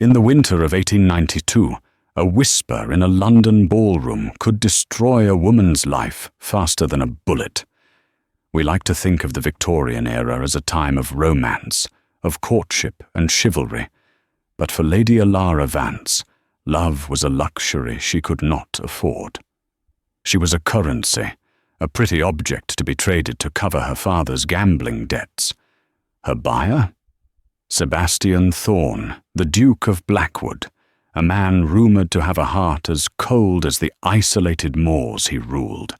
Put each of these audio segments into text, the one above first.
In the winter of 1892, a whisper in a London ballroom could destroy a woman's life faster than a bullet. We like to think of the Victorian era as a time of romance, of courtship and chivalry, but for Lady Alara Vance, love was a luxury she could not afford. She was a currency, a pretty object to be traded to cover her father's gambling debts. Her buyer? Sebastian Thorne, the Duke of Blackwood, a man rumoured to have a heart as cold as the isolated moors he ruled.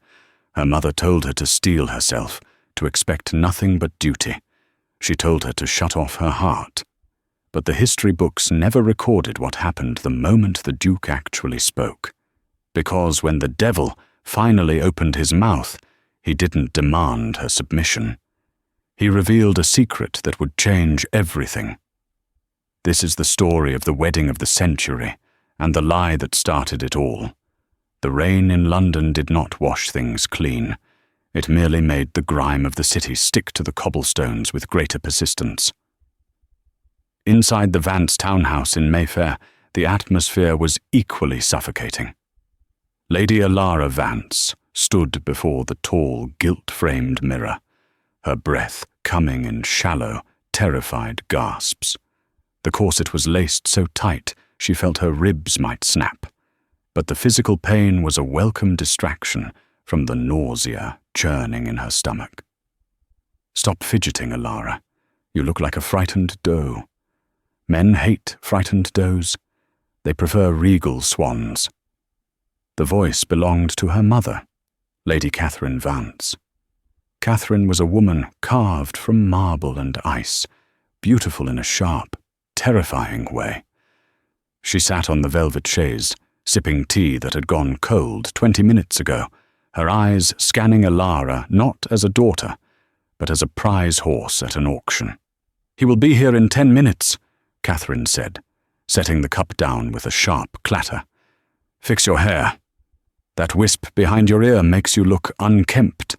Her mother told her to steel herself, to expect nothing but duty. She told her to shut off her heart. But the history books never recorded what happened the moment the Duke actually spoke. Because when the devil finally opened his mouth, he didn't demand her submission. He revealed a secret that would change everything. This is the story of the wedding of the century, and the lie that started it all. The rain in London did not wash things clean. It merely made the grime of the city stick to the cobblestones with greater persistence. Inside the Vance townhouse in Mayfair, the atmosphere was equally suffocating. Lady Alara Vance stood before the tall, gilt-framed mirror, her breath coming in shallow, terrified gasps. The corset was laced so tight she felt her ribs might snap, but the physical pain was a welcome distraction from the nausea churning in her stomach. "Stop fidgeting, Alara. You look like a frightened doe. Men hate frightened does. They prefer regal swans." The voice belonged to her mother, Lady Catherine Vance. Catherine was a woman carved from marble and ice, beautiful in a sharp, terrifying way. She sat on the velvet chaise, sipping tea that had gone cold 20 minutes ago, her eyes scanning Alara not as a daughter, but as a prize horse at an auction. "He will be here in 10 minutes, Catherine said, setting the cup down with a sharp clatter. "Fix your hair. That wisp behind your ear makes you look unkempt."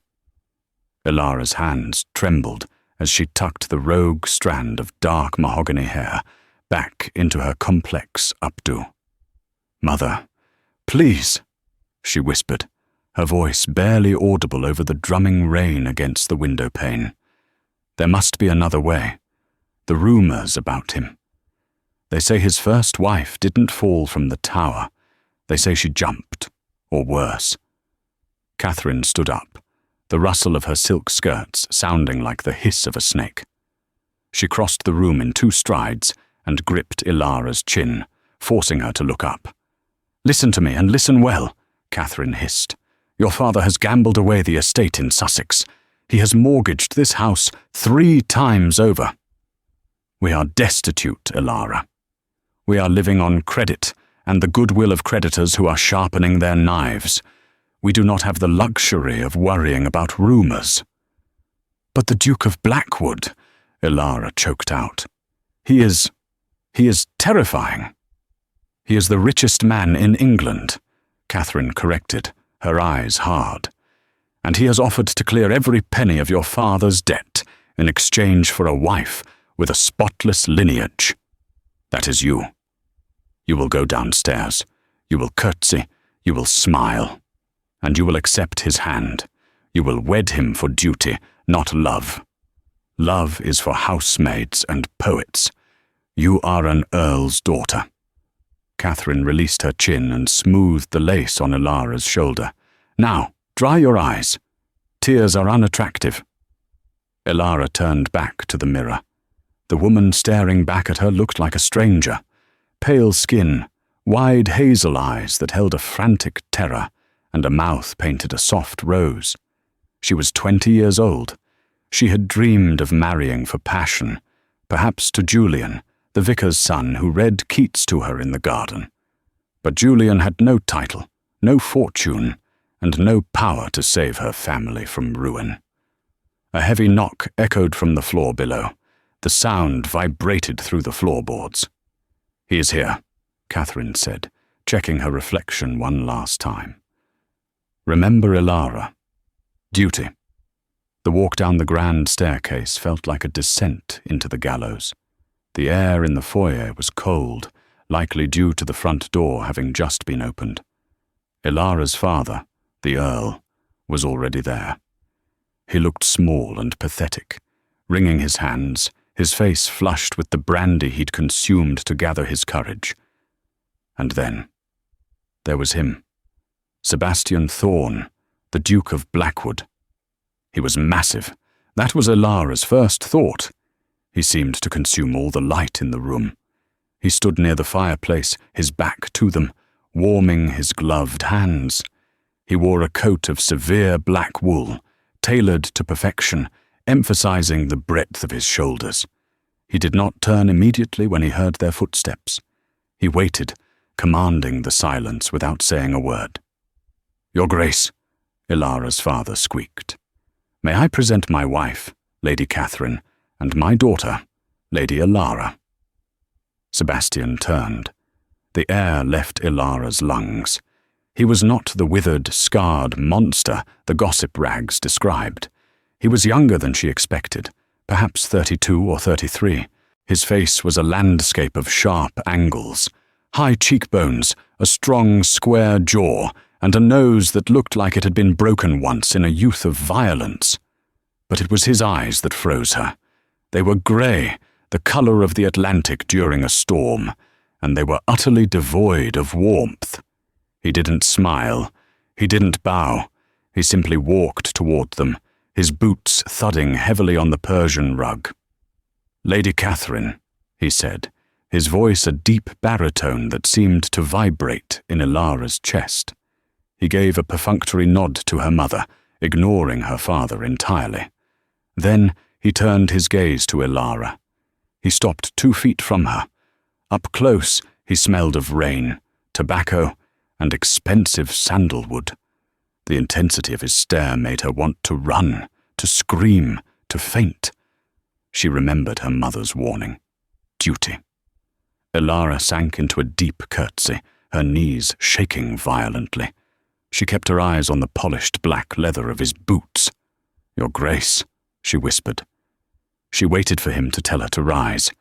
Alara's hands trembled as she tucked the rogue strand of dark mahogany hair back into her complex updo. "Mother, please," she whispered, her voice barely audible over the drumming rain against the window pane. "There must be another way. The rumours about him. They say his first wife didn't fall from the tower. They say she jumped, or worse." Catherine stood up, the rustle of her silk skirts sounding like the hiss of a snake. She crossed the room in 2 strides and gripped Alara's chin, forcing her to look up. "Listen to me, and listen well," Catherine hissed. "Your father has gambled away the estate in Sussex. He has mortgaged this house 3 times over. We are destitute, Alara. We are living on credit and the goodwill of creditors who are sharpening their knives. We do not have the luxury of worrying about rumours." "But the Duke of Blackwood," Alara choked out. He is terrifying." "He is the richest man in England," Catherine corrected, her eyes hard. "And he has offered to clear every penny of your father's debt in exchange for a wife with a spotless lineage. That is you. You will go downstairs. You will curtsy. You will smile. And you will accept his hand. You will wed him for duty, not love. Love is for housemaids and poets. You are an earl's daughter." Catherine released her chin and smoothed the lace on Alara's shoulder. "Now, dry your eyes. Tears are unattractive." Alara turned back to the mirror. The woman staring back at her looked like a stranger. Pale skin, wide hazel eyes that held a frantic terror, and a mouth painted a soft rose. She was 20 years old. She had dreamed of marrying for passion, perhaps to Julian, the vicar's son who read Keats to her in the garden. But Julian had no title, no fortune, and no power to save her family from ruin. A heavy knock echoed from the floor below. The sound vibrated through the floorboards. "He is here," Catherine said, checking her reflection one last time. "Remember Alara. Duty." The walk down the grand staircase felt like a descent into the gallows. The air in the foyer was cold, likely due to the front door having just been opened. Ilara's father, the Earl, was already there. He looked small and pathetic, wringing his hands, his face flushed with the brandy he'd consumed to gather his courage. And then, there was him, Sebastian Thorne, the Duke of Blackwood. He was massive. That was Ilara's first thought. He seemed to consume all the light in the room. He stood near the fireplace, his back to them, warming his gloved hands. He wore a coat of severe black wool, tailored to perfection, emphasizing the breadth of his shoulders. He did not turn immediately when he heard their footsteps. He waited, commanding the silence without saying a word. "Your Grace," Ilara's father squeaked. "May I present my wife, Lady Catherine, and my daughter, Lady Ilara?" Sebastian turned. The air left Ilara's lungs. He was not the withered, scarred monster the gossip rags described. He was younger than she expected, perhaps 32 or 33. His face was a landscape of sharp angles, high cheekbones, a strong, square jaw, and a nose that looked like it had been broken once in a youth of violence. But it was his eyes that froze her. They were grey, the colour of the Atlantic during a storm, and they were utterly devoid of warmth. He didn't smile. He didn't bow. He simply walked toward them, his boots thudding heavily on the Persian rug. "Lady Catherine," he said, his voice a deep baritone that seemed to vibrate in Ilara's chest. He gave a perfunctory nod to her mother, ignoring her father entirely. Then he turned his gaze to Ilara. He stopped 2 feet from her. Up close, he smelled of rain, tobacco, and expensive sandalwood. The intensity of his stare made her want to run, to scream, to faint. She remembered her mother's warning. Duty. Ilara sank into a deep curtsy, her knees shaking violently. She kept her eyes on the polished black leather of his boots. "Your Grace," she whispered. She waited for him to tell her to rise.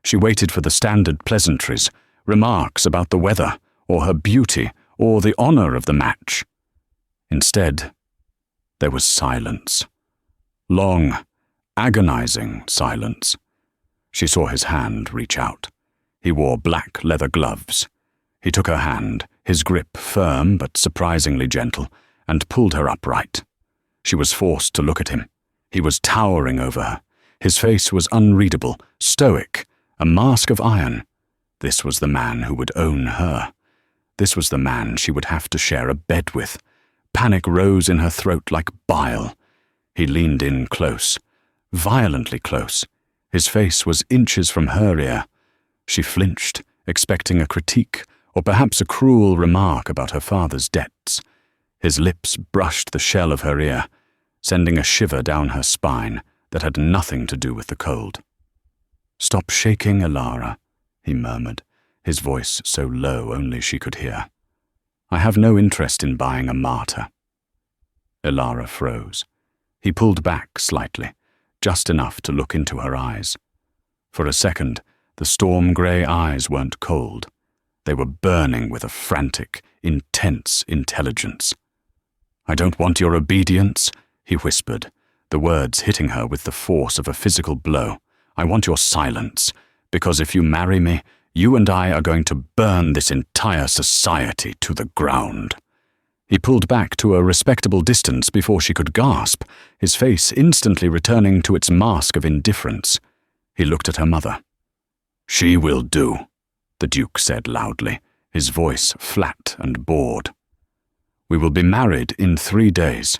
She waited for the standard pleasantries, remarks about the weather, or her beauty, or the honor of the match. Instead, there was silence. Long, agonizing silence. She saw his hand reach out. He wore black leather gloves. He took her hand, his grip firm but surprisingly gentle, and pulled her upright. She was forced to look at him. He was towering over her. His face was unreadable, stoic, a mask of iron. This was the man who would own her. This was the man she would have to share a bed with. Panic rose in her throat like bile. He leaned in close, violently close. His face was inches from her ear. She flinched, expecting a critique, or perhaps a cruel remark about her father's debts. His lips brushed the shell of her ear, sending a shiver down her spine that had nothing to do with the cold. "Stop shaking, Ilara," he murmured, his voice so low only she could hear. "I have no interest in buying a martyr." Ilara froze. He pulled back slightly, just enough to look into her eyes. For a second, the storm-grey eyes weren't cold. They were burning with a frantic, intense intelligence. "I don't want your obedience," he whispered, the words hitting her with the force of a physical blow. "I want your silence, because if you marry me, you and I are going to burn this entire society to the ground." He pulled back to a respectable distance before she could gasp, his face instantly returning to its mask of indifference. He looked at her mother. "She will do," the Duke said loudly, his voice flat and bored. "We will be married in 3 days."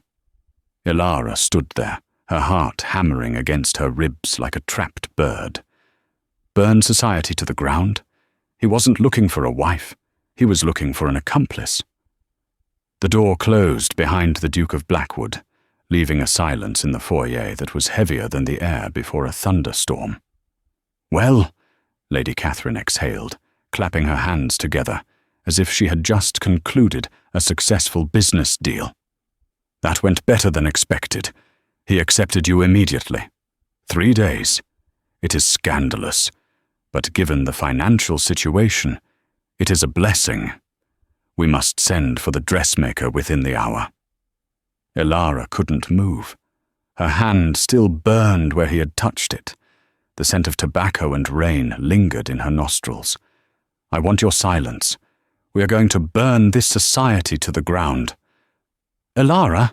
Ilara stood there, her heart hammering against her ribs like a trapped bird. Burn society to the ground? He wasn't looking for a wife. He was looking for an accomplice. The door closed behind the Duke of Blackwood, leaving a silence in the foyer that was heavier than the air before a thunderstorm. "Well," Lady Catherine exhaled, clapping her hands together, as if she had just concluded a successful business deal. "That went better than expected. He accepted you immediately. 3 days. It is scandalous, but given the financial situation, It is a blessing. We must send for the dressmaker within the hour." Elara couldn't move. Her hand still burned where he had touched it. The scent of tobacco and rain lingered in her nostrils. "I want your silence. We are going to burn this society to the ground." "Elara?"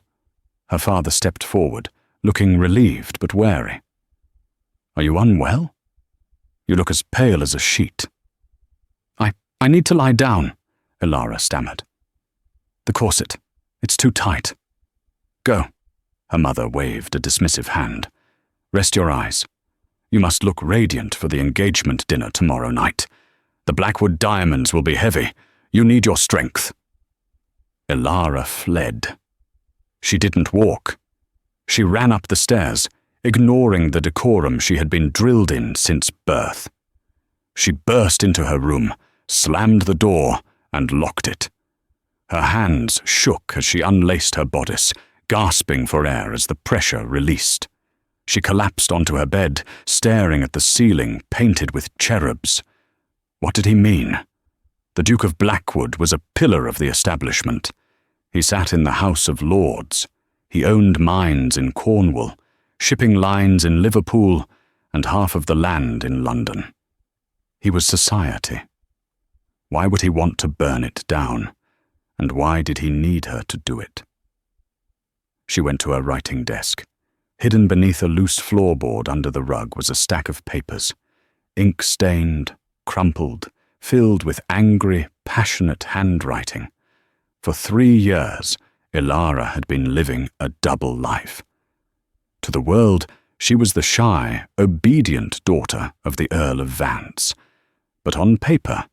Her father stepped forward, looking relieved but wary. "Are you unwell? You look as pale as a sheet." I need to lie down," Elara stammered. "The corset. It's too tight." "Go." Her mother waved a dismissive hand. "Rest your eyes. You must look radiant for the engagement dinner tomorrow night. The Blackwood diamonds will be heavy. You need your strength." Elara fled. She didn't walk. She ran up the stairs, ignoring the decorum she had been drilled in since birth. She burst into her room, slammed the door, and locked it. Her hands shook as she unlaced her bodice, gasping for air as the pressure released. She collapsed onto her bed, staring at the ceiling painted with cherubs. What did he mean? The Duke of Blackwood was a pillar of the establishment. He sat in the House of Lords. He owned mines in Cornwall, shipping lines in Liverpool, and half of the land in London. He was society. Why would he want to burn it down? And why did he need her to do it? She went to her writing desk. Hidden beneath a loose floorboard under the rug was a stack of papers, ink-stained, crumpled, filled with angry, passionate handwriting. For 3 years, Elara had been living a double life. To the world, she was the shy, obedient daughter of the Earl of Vance. But on paper,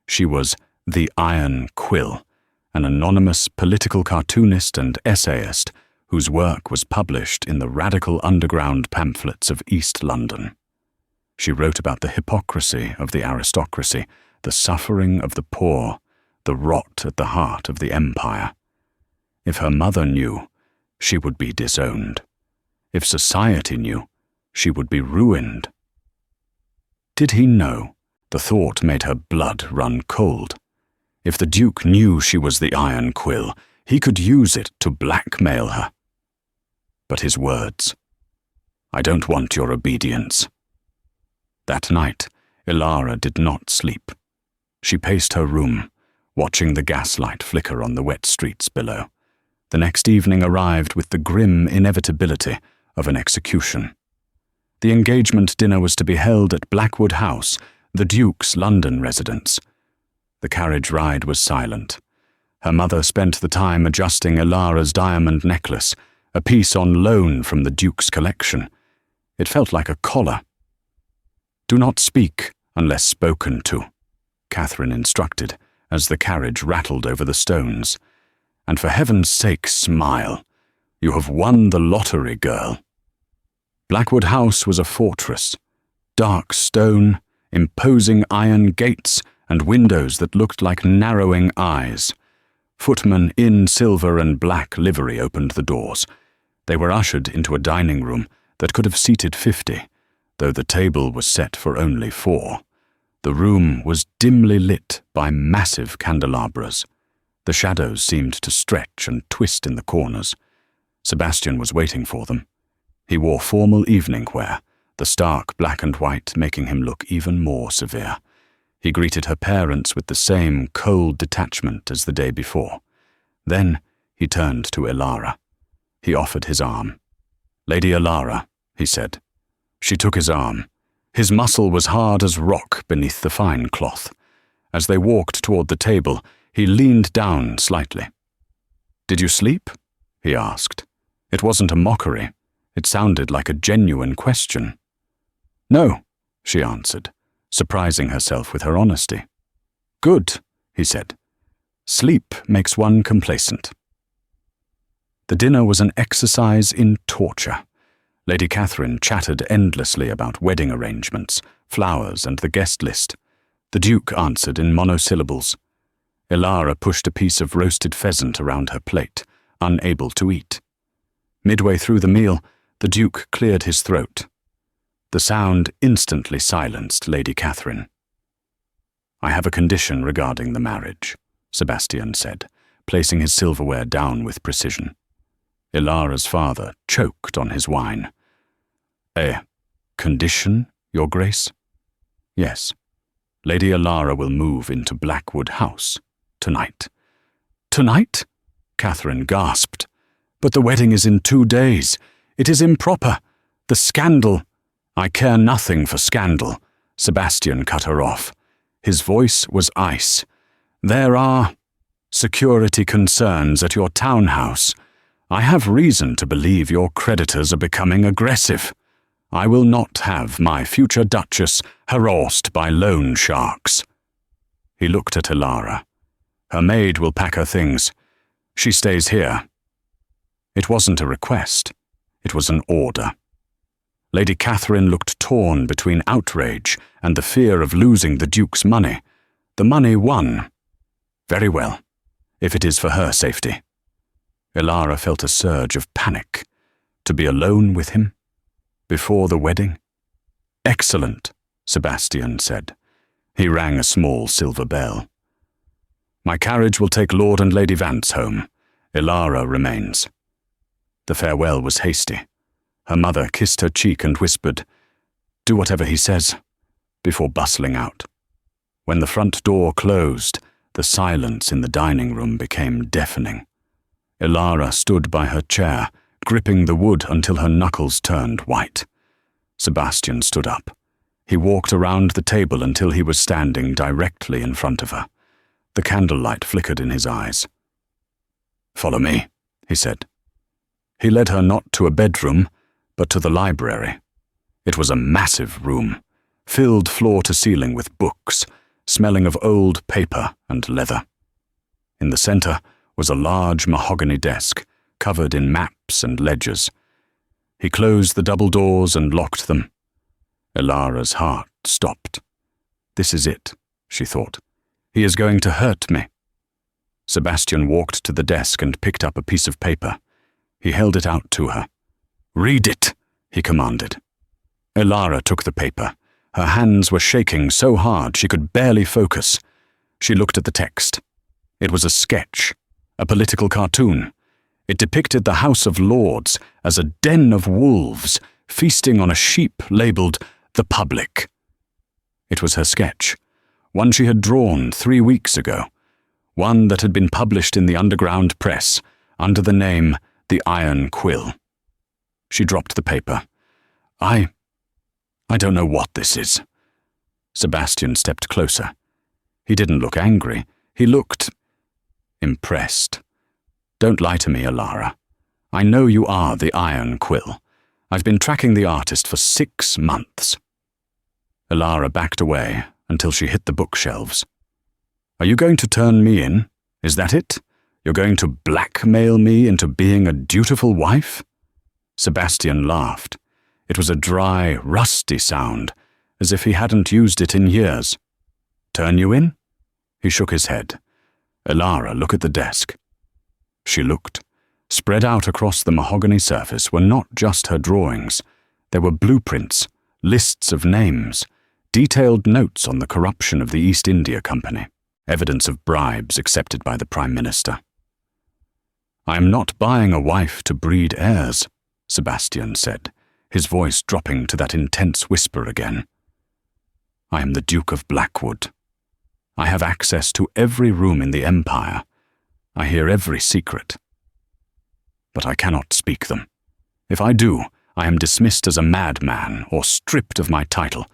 she was the Iron Quill, an anonymous political cartoonist and essayist whose work was published in the radical underground pamphlets of East London. She wrote about the hypocrisy of the aristocracy, the suffering of the poor, the rot at the heart of the empire. If her mother knew, she would be disowned. If society knew, she would be ruined. Did he know? The thought made her blood run cold. If the Duke knew she was the Iron Quill, he could use it to blackmail her. But his words, "I don't want your obedience." That night, Elara did not sleep. She paced her room, watching the gaslight flicker on the wet streets below. The next evening arrived with the grim inevitability of an execution. The engagement dinner was to be held at Blackwood House, the Duke's London residence. The carriage ride was silent. Her mother spent the time adjusting Elara's diamond necklace, a piece on loan from the Duke's collection. It felt like a collar. "Do not speak unless spoken to," Catherine instructed as the carriage rattled over the stones. "And for heaven's sake, smile. You have won the lottery, girl." Blackwood House was a fortress. Dark stone, imposing iron gates, and windows that looked like narrowing eyes. Footmen in silver and black livery opened the doors. They were ushered into a dining room that could have seated 50, though the table was set for only 4. The room was dimly lit by massive candelabras. The shadows seemed to stretch and twist in the corners. Sebastian was waiting for them. He wore formal evening wear, the stark black and white making him look even more severe. He greeted her parents with the same cold detachment as the day before. Then he turned to Elara. He offered his arm. "Lady Elara," he said. She took his arm. His muscle was hard as rock beneath the fine cloth. As they walked toward the table, he leaned down slightly. "Did you sleep?" he asked. It wasn't a mockery. It sounded like a genuine question. "No," she answered, surprising herself with her honesty. "Good," he said. "Sleep makes one complacent." The dinner was an exercise in torture. Lady Catherine chattered endlessly about wedding arrangements, flowers, and the guest list. The Duke answered in monosyllables. Elara pushed a piece of roasted pheasant around her plate, unable to eat. Midway through the meal, the Duke cleared his throat. The sound instantly silenced Lady Catherine. I have a condition regarding the marriage, Sebastian said, placing his silverware down with precision. Ilara's father choked on his wine. A condition, Your Grace? Yes. Lady Ilara will move into Blackwood House tonight. Tonight? Catherine gasped. But the wedding is in 2 days. It is improper. The scandal. I care nothing for scandal, Sebastian cut her off. His voice was ice. There are security concerns at your townhouse. I have reason to believe your creditors are becoming aggressive. I will not have my future Duchess harassed by loan sharks. He looked at Ilara. Her maid will pack her things. She stays here. It wasn't a request. It was an order. Lady Catherine looked torn between outrage and the fear of losing the Duke's money. The money won. Very well, if it is for her safety. Ilara felt a surge of panic. To be alone with him? Before the wedding? Excellent, Sebastian said. He rang a small silver bell. My carriage will take Lord and Lady Vance home. Ilara remains. The farewell was hasty. Her mother kissed her cheek and whispered, Do whatever he says, before bustling out. When the front door closed, the silence in the dining room became deafening. Ilara stood by her chair, gripping the wood until her knuckles turned white. Sebastian stood up. He walked around the table until he was standing directly in front of her. The candlelight flickered in his eyes. Follow me, he said. He led her not to a bedroom, but to the library. It was a massive room, filled floor to ceiling with books, smelling of old paper and leather. In the center was a large mahogany desk, covered in maps and ledgers. He closed the double doors and locked them. Ilara's heart stopped. This is it, she thought. He is going to hurt me. Sebastian walked to the desk and picked up a piece of paper. He held it out to her. Read it, he commanded. Ilara took the paper. Her hands were shaking so hard she could barely focus. She looked at the text. It was a sketch, a political cartoon. It depicted the House of Lords as a den of wolves feasting on a sheep labelled the Public. It was her sketch, one she had drawn 3 weeks ago, one that had been published in the underground press under the name The Iron Quill. She dropped the paper. I don't know what this is. Sebastian stepped closer. He didn't look angry. He looked impressed. Don't lie to me, Ilara. I know you are the Iron Quill. I've been tracking the artist for 6 months. Ilara backed away until she hit the bookshelves. Are you going to turn me in? Is that it? You're going to blackmail me into being a dutiful wife? Sebastian laughed. It was a dry, rusty sound, as if he hadn't used it in years. Turn you in? He shook his head. Ilara, look at the desk. She looked. Spread out across the mahogany surface were not just her drawings. There were blueprints, lists of names, detailed notes on the corruption of the East India Company, evidence of bribes accepted by the Prime Minister. I am not buying a wife to breed heirs, Sebastian said, his voice dropping to that intense whisper again. I am the Duke of Blackwood. I have access to every room in the Empire. I hear every secret. But I cannot speak them. If I do, I am dismissed as a madman or stripped of my title.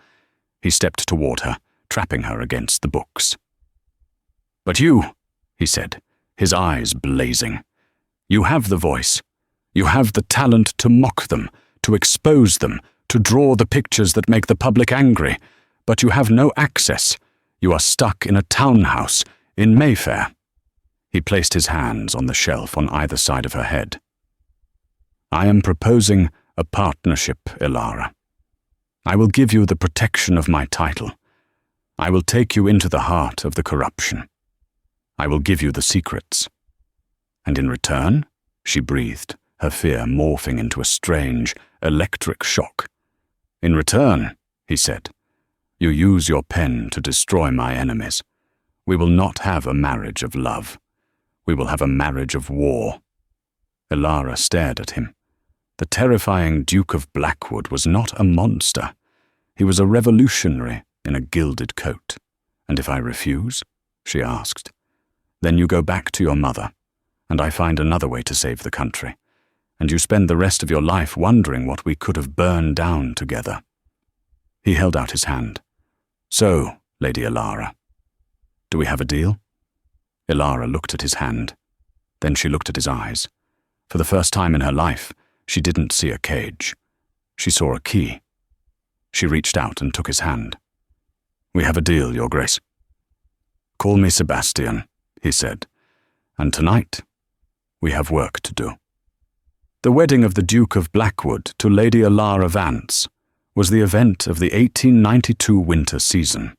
He stepped toward her, trapping her against the books. But you, he said, his eyes blazing. You have the voice. You have the talent to mock them, to expose them, to draw the pictures that make the public angry. But you have no access. You are stuck in a townhouse in Mayfair. He placed his hands on the shelf on either side of her head. I am proposing a partnership, Ilara. I will give you the protection of my title. I will take you into the heart of the corruption. I will give you the secrets. And in return, she breathed, her fear morphing into a strange, electric shock. In return, he said, you use your pen to destroy my enemies. We will not have a marriage of love. We will have a marriage of war." Elara stared at him. The terrifying Duke of Blackwood was not a monster. He was a revolutionary in a gilded coat. "And if I refuse?" she asked. "Then you go back to your mother, and I find another way to save the country, and you spend the rest of your life wondering what we could have burned down together." He held out his hand. "So, Lady Elara, do we have a deal?" Elara looked at his hand. Then she looked at his eyes. For the first time in her life, she didn't see a cage. She saw a key. She reached out and took his hand. "We have a deal, Your Grace." "Call me Sebastian," he said, "and tonight we have work to do." The wedding of the Duke of Blackwood to Lady Elara Vance was the event of the 1892 winter season.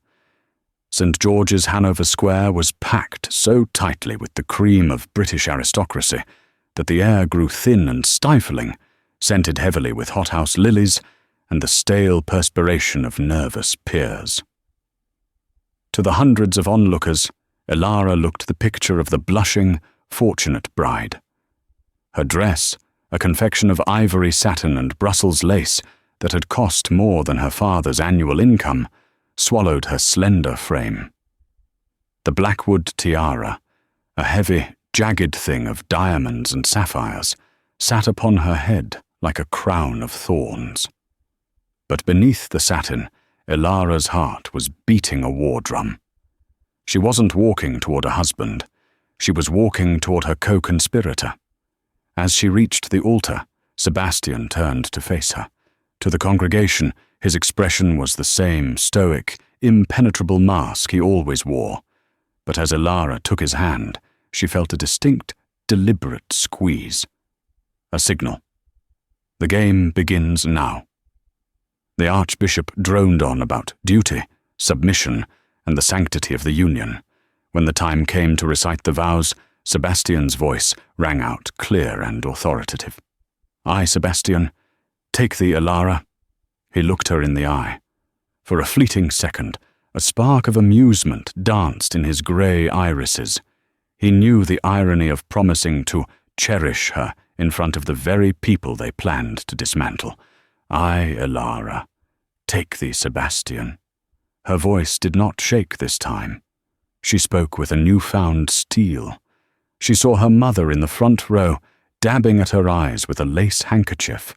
St. George's, Hanover Square, was packed so tightly with the cream of British aristocracy that the air grew thin and stifling, scented heavily with hothouse lilies and the stale perspiration of nervous peers. To the hundreds of onlookers, Elara looked the picture of the blushing, fortunate bride. Her dress, a confection of ivory satin and Brussels lace that had cost more than her father's annual income, swallowed her slender frame. The Blackwood tiara, a heavy, jagged thing of diamonds and sapphires, sat upon her head like a crown of thorns. But beneath the satin, Elara's heart was beating a war drum. She wasn't walking toward a husband. She was walking toward her co-conspirator. As she reached the altar, Sebastian turned to face her. To the congregation, his expression was the same stoic, impenetrable mask he always wore. But as Elara took his hand, she felt a distinct, deliberate squeeze. A signal. "The game begins now." The Archbishop droned on about duty, submission, and the sanctity of the union. When the time came to recite the vows, Sebastian's voice rang out clear and authoritative. "I, Sebastian, take thee, Elara." He looked her in the eye. For a fleeting second, a spark of amusement danced in his grey irises. He knew the irony of promising to cherish her in front of the very people they planned to dismantle. "I, Elara, take thee, Sebastian." Her voice did not shake this time. She spoke with a newfound steel. She saw her mother in the front row, dabbing at her eyes with a lace handkerchief,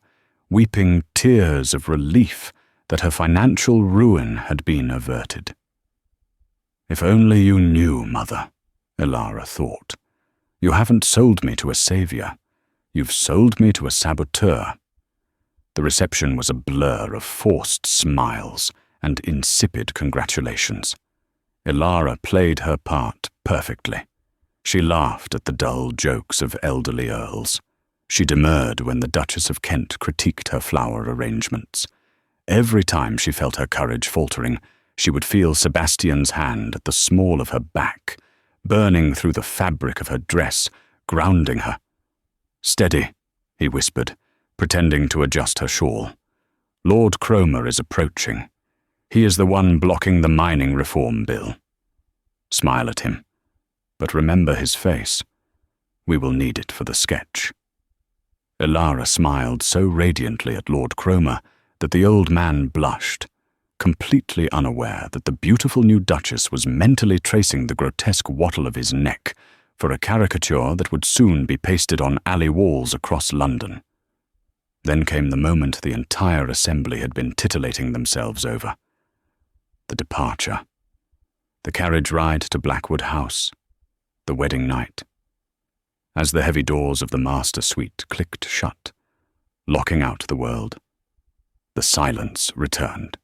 weeping tears of relief that her financial ruin had been averted. "If only you knew, Mother," Elara thought. "You haven't sold me to a savior. You've sold me to a saboteur." The reception was a blur of forced smiles and insipid congratulations. Elara played her part perfectly. She laughed at the dull jokes of elderly earls. She demurred when the Duchess of Kent critiqued her flower arrangements. Every time she felt her courage faltering, she would feel Sebastian's hand at the small of her back, burning through the fabric of her dress, grounding her. "Steady," he whispered, pretending to adjust her shawl. "Lord Cromer is approaching. He is the one blocking the mining reform bill. Smile at him, but remember his face. We will need it for the sketch." Elara smiled so radiantly at Lord Cromer that the old man blushed, completely unaware that the beautiful new Duchess was mentally tracing the grotesque wattle of his neck for a caricature that would soon be pasted on alley walls across London. Then came the moment the entire assembly had been titillating themselves over. The departure. The carriage ride to Blackwood House. The wedding night. As the heavy doors of the master suite clicked shut, locking out the world, the silence returned.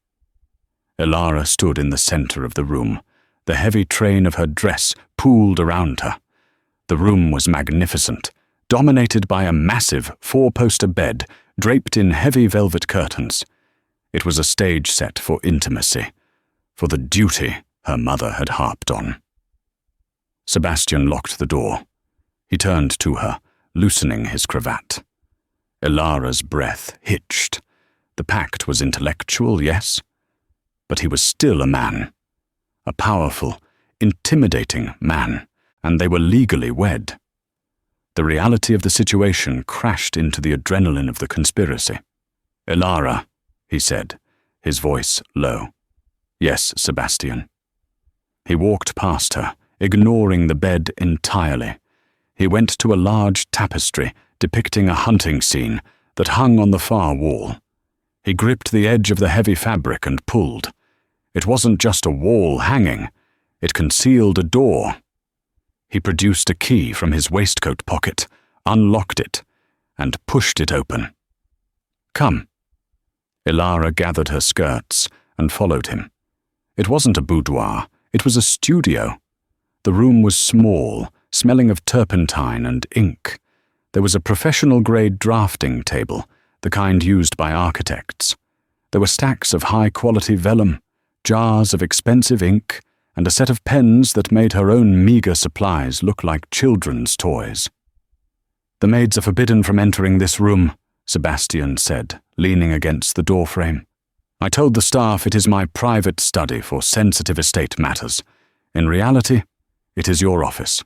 Elara stood in the center of the room, the heavy train of her dress pooled around her. The room was magnificent, dominated by a massive four-poster bed draped in heavy velvet curtains. It was a stage set for intimacy, for the duty her mother had harped on. Sebastian locked the door. He turned to her, loosening his cravat. Elara's breath hitched. The pact was intellectual, yes, but he was still a man. A powerful, intimidating man, and they were legally wed. The reality of the situation crashed into the adrenaline of the conspiracy. "Elara," he said, his voice low. "Yes, Sebastian." He walked past her, ignoring the bed entirely. He went to a large tapestry depicting a hunting scene that hung on the far wall. He gripped the edge of the heavy fabric and pulled. It wasn't just a wall hanging. It concealed a door. He produced a key from his waistcoat pocket, unlocked it, and pushed it open. "Come." Elara gathered her skirts and followed him. It wasn't a boudoir, it was a studio. The room was small, smelling of turpentine and ink. There was a professional-grade drafting table, the kind used by architects. There were stacks of high-quality vellum, jars of expensive ink, and a set of pens that made her own meager supplies look like children's toys. "The maids are forbidden from entering this room," Sebastian said, leaning against the doorframe. "I told the staff it is my private study for sensitive estate matters. In reality, it is your office."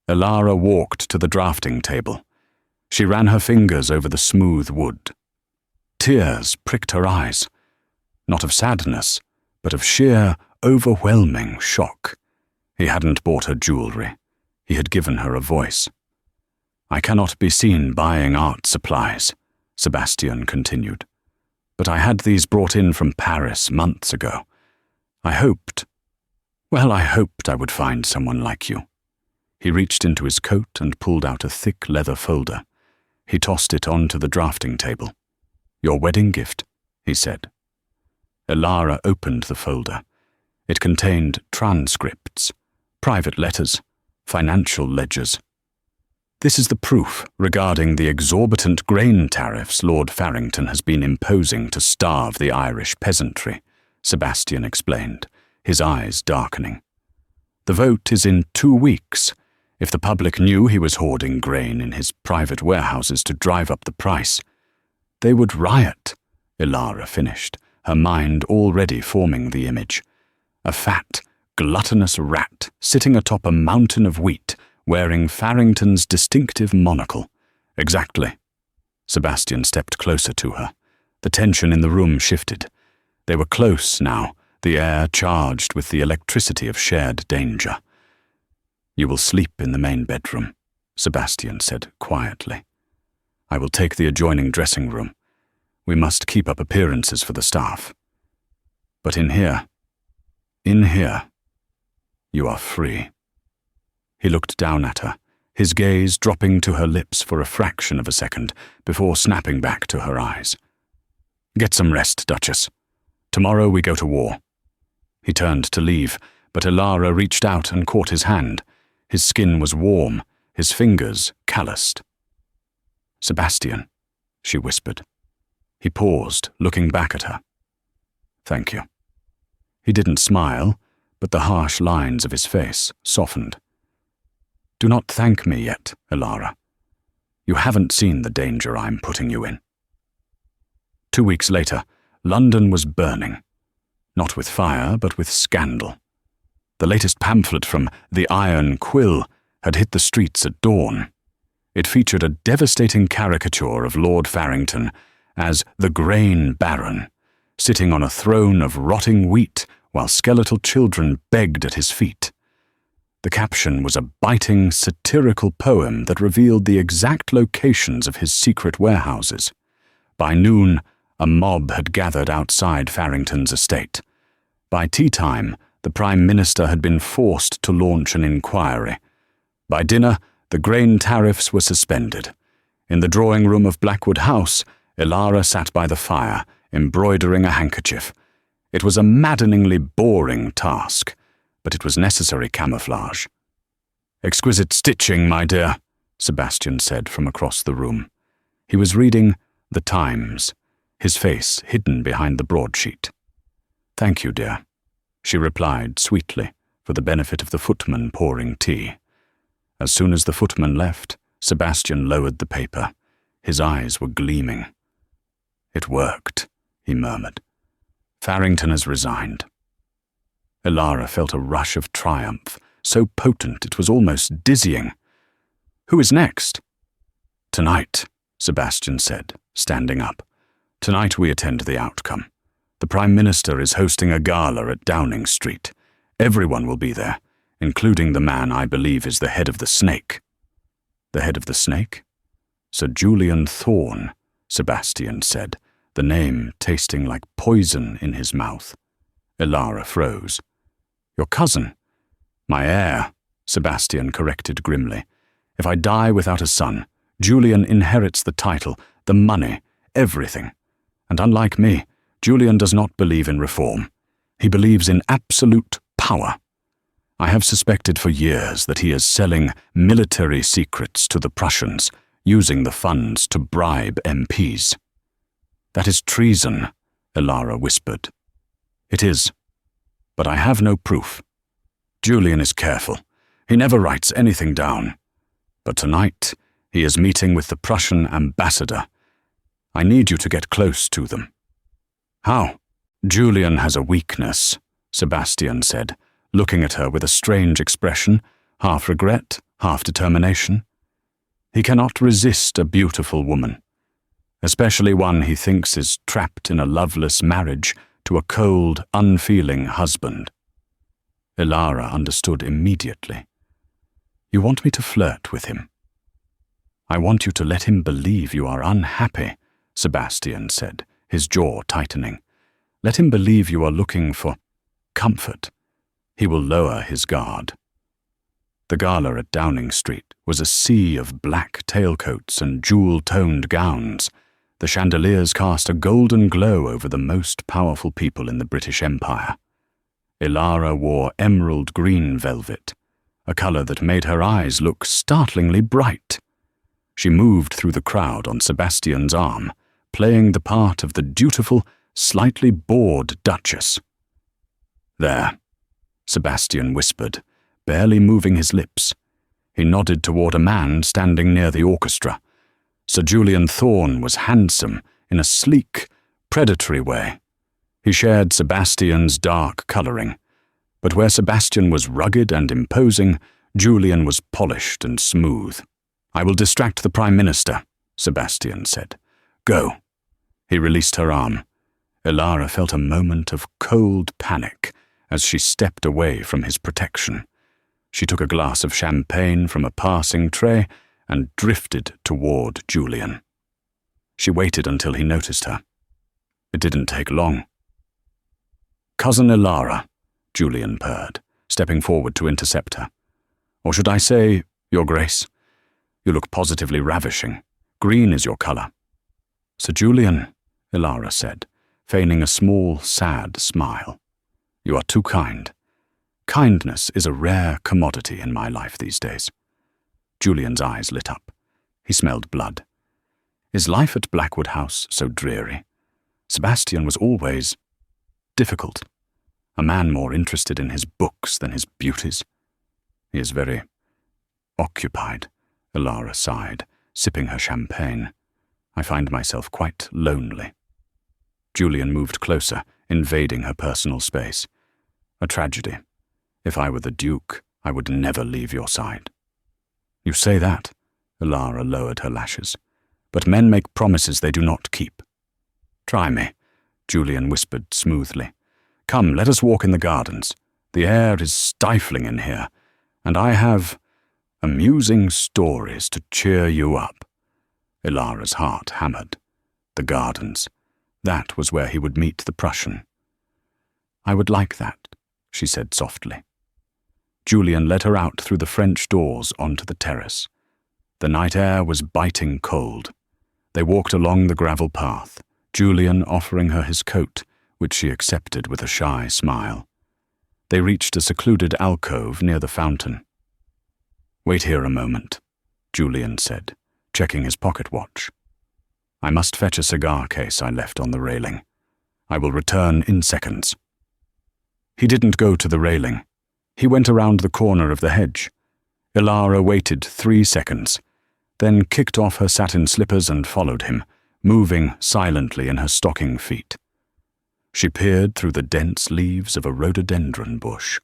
Elara walked to the drafting table. She ran her fingers over the smooth wood. Tears pricked her eyes, not of sadness, but of sheer, overwhelming shock. He hadn't bought her jewelry. He had given her a voice. "I cannot be seen buying art supplies," Sebastian continued. "But I had these brought in from Paris months ago. I hoped I would find someone like you." He reached into his coat and pulled out a thick leather folder. He tossed it onto the drafting table. "Your wedding gift," he said. Elara opened the folder. It contained transcripts, private letters, financial ledgers. "This is the proof regarding the exorbitant grain tariffs Lord Farrington has been imposing to starve the Irish peasantry," Sebastian explained, his eyes darkening. "The vote is in 2 weeks. If the public knew he was hoarding grain in his private warehouses to drive up the price, they would riot," Elara finished, her mind already forming the image. A fat, gluttonous rat sitting atop a mountain of wheat, wearing Farrington's distinctive monocle. "Exactly." Sebastian stepped closer to her. The tension in the room shifted. They were close now, the air charged with the electricity of shared danger. "You will sleep in the main bedroom," Sebastian said quietly. "I will take the adjoining dressing room. We must keep up appearances for the staff. But in here, you are free." He looked down at her, his gaze dropping to her lips for a fraction of a second before snapping back to her eyes. "Get some rest, Duchess. Tomorrow we go to war." He turned to leave, but Elara reached out and caught his hand. His skin was warm, his fingers calloused. "Sebastian," she whispered. He paused, looking back at her. "Thank you." He didn't smile, but the harsh lines of his face softened. "Do not thank me yet, Elara. You haven't seen the danger I'm putting you in." 2 weeks later, London was burning. Not with fire, but with scandal. The latest pamphlet from the Iron Quill had hit the streets at dawn. It featured a devastating caricature of Lord Farrington as the Grain Baron, sitting on a throne of rotting wheat while skeletal children begged at his feet. The caption was a biting, satirical poem that revealed the exact locations of his secret warehouses. By noon, a mob had gathered outside Farrington's estate. By tea-time, the Prime Minister had been forced to launch an inquiry. By dinner, the grain tariffs were suspended. In the drawing room of Blackwood House, Elara sat by the fire, embroidering a handkerchief. It was a maddeningly boring task, but it was necessary camouflage. "Exquisite stitching, my dear," Sebastian said from across the room. He was reading The Times, his face hidden behind the broadsheet. "Thank you, dear," she replied sweetly, for the benefit of the footman pouring tea. As soon as the footman left, Sebastian lowered the paper. His eyes were gleaming. "It worked," he murmured. "Farrington has resigned." Elara felt a rush of triumph, so potent it was almost dizzying. "Who is next?" "Tonight," Sebastian said, standing up. "Tonight we attend the outcome. The Prime Minister is hosting a gala at Downing Street. Everyone will be there, including the man I believe is the head of the snake." "The head of the snake?" "Sir Julian Thorne," Sebastian said, the name tasting like poison in his mouth. Elara froze. "Your cousin?" "My heir," Sebastian corrected grimly. "If I die without a son, Julian inherits the title, the money, everything. And unlike me, Julian does not believe in reform. He believes in absolute power. I have suspected for years that he is selling military secrets to the Prussians, using the funds to bribe MPs." "That is treason," Elara whispered. "It is, but I have no proof. Julian is careful. He never writes anything down. But tonight, he is meeting with the Prussian ambassador. I need you to get close to them." "How?" "Julian has a weakness," Sebastian said, looking at her with a strange expression, half regret, half determination. "He cannot resist a beautiful woman, especially one he thinks is trapped in a loveless marriage to a cold, unfeeling husband." Elara understood immediately. "You want me to flirt with him?" "I want you to let him believe you are unhappy," Sebastian said, his jaw tightening. "Let him believe you are looking for comfort. He will lower his guard." The gala at Downing Street was a sea of black tailcoats and jewel-toned gowns. The chandeliers cast a golden glow over the most powerful people in the British Empire. Elara wore emerald green velvet, a colour that made her eyes look startlingly bright. She moved through the crowd on Sebastian's arm, playing the part of the dutiful, slightly bored Duchess. "There," Sebastian whispered, barely moving his lips. He nodded toward a man standing near the orchestra. Sir Julian Thorne was handsome in a sleek, predatory way. He shared Sebastian's dark colouring, but where Sebastian was rugged and imposing, Julian was polished and smooth. "I will distract the Prime Minister," Sebastian said. "Go." He released her arm. Elara felt a moment of cold panic as she stepped away from his protection. She took a glass of champagne from a passing tray and drifted toward Julian. She waited until he noticed her. It didn't take long. "Cousin Elara," Julian purred, stepping forward to intercept her. "Or should I say, Your Grace? You look positively ravishing. Green is your colour." "Sir Julian," Elara said, feigning a small, sad smile. "You are too kind. Kindness is a rare commodity in my life these days." Julian's eyes lit up. He smelled blood. Is life at Blackwood House so dreary? Sebastian was always difficult, a man more interested in his books than his beauties. "He is very occupied," Elara sighed, sipping her champagne. "I find myself quite lonely." Julian moved closer, invading her personal space. "A tragedy. If I were the Duke, I would never leave your side." "You say that," Elara lowered her lashes, "but men make promises they do not keep." "Try me," Julian whispered smoothly. "Come, let us walk in the gardens. The air is stifling in here, and I have amusing stories to cheer you up." Elara's heart hammered. The gardens. That was where he would meet the Prussian. "I would like that," she said softly. Julian led her out through the French doors onto the terrace. The night air was biting cold. They walked along the gravel path, Julian offering her his coat, which she accepted with a shy smile. They reached a secluded alcove near the fountain. "Wait here a moment," Julian said, checking his pocket watch. "I must fetch a cigar case I left on the railing. I will return in seconds." He didn't go to the railing. He went around the corner of the hedge. Elara waited 3 seconds, then kicked off her satin slippers and followed him, moving silently in her stocking feet. She peered through the dense leaves of a rhododendron bush.